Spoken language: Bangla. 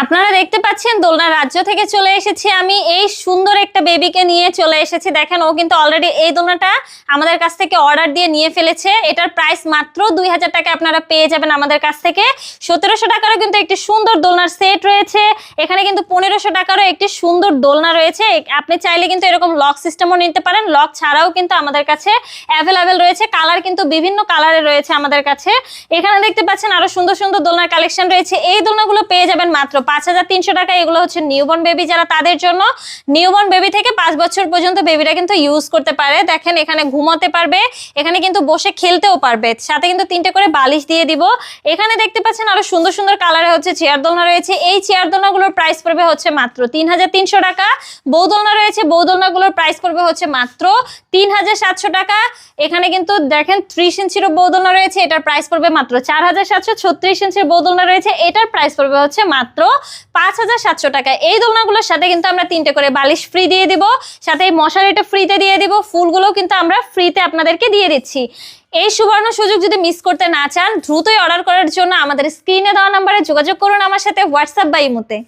আপনারা দেখতে পাচ্ছেন দোলনার রাজ্য থেকে চলে এসেছি আমি। এই সুন্দর একটা বেবিকে নিয়ে চলে এসেছি। দেখেন ও কিন্তু অলরেডি এই দোলনাটা আমাদের কাছ থেকে অর্ডার দিয়ে নিয়ে ফেলেছে। এটার প্রাইস মাত্র 2000 টাকা আপনারা পেয়ে যাবেন আমাদের কাছ থেকে। 1700 টাকারও কিন্তু একটি সুন্দর দোলনার সেট রয়েছে। এখানে কিন্তু 1500 টাকারও একটি সুন্দর দোলনা রয়েছে। আপনি চাইলে কিন্তু এরকম লক সিস্টেমও নিতে পারেন। লক ছাড়াও কিন্তু আমাদের কাছে অ্যাভেলেবেল রয়েছে। কালার কিন্তু বিভিন্ন কালারে রয়েছে আমাদের কাছে। এখানে দেখতে পাচ্ছেন আরো সুন্দর সুন্দর দোলনার কালেকশন রয়েছে। এই দোলনাগুলো পেয়ে যাবেন মাত্র 5300 টাকা। এগুলো হচ্ছে নিউবর্ন বেবি, যারা তাদের জন্য। নিউবর্ন বেবি থেকে 5 বছর পর্যন্ত বেবিরা কিন্তু ইউজ করতে পারে। দেখেন এখানে ঘুমাতে পারবে, এখানে কিন্তু বসে খেলতেও পারবে। সাথে কিন্তু 3টে করে বালিশ দিয়ে দিব। এখানে দেখতে পাচ্ছেন আরো সুন্দর সুন্দর কালারে হচ্ছে চেয়ার দোলনা রয়েছে। এই চেয়ার দোলনাগুলোর প্রাইস পড়বে হচ্ছে মাত্র 3300 টাকা। বউ দোলনা রয়েছে, বউ দোলনাগুলোর প্রাইস পড়বে হচ্ছে মাত্র 3700 টাকা। এখানে কিন্তু দেখেন 30 ইঞ্চির বউ দোলনা রয়েছে, এটার প্রাইস পড়বে মাত্র 4700। 36 ইঞ্চির বউ দোলনা রয়েছে, এটার প্রাইস পড়বে হচ্ছে মাত্র 5700 টাকা। এই দোলনাগুলোর সাথে কিন্তু আমরা 3টে করে বালিশ ফ্রি দিয়ে দিব, সাথে এই মশারিটা ফ্রিতে দিয়ে দিব, ফুলগুলো কিন্তু আমরা ফ্রিতে আপনাদেরকে দিয়ে দিচ্ছি। এই সুবর্ণ সুযোগ যদি মিস করতে না চান, দ্রুতই অর্ডার করার জন্য আমাদের স্ক্রিনে দেওয়া নাম্বারে যোগাযোগ করুন আমার সাথে, হোয়াটসঅ্যাপ বা ইমোতে।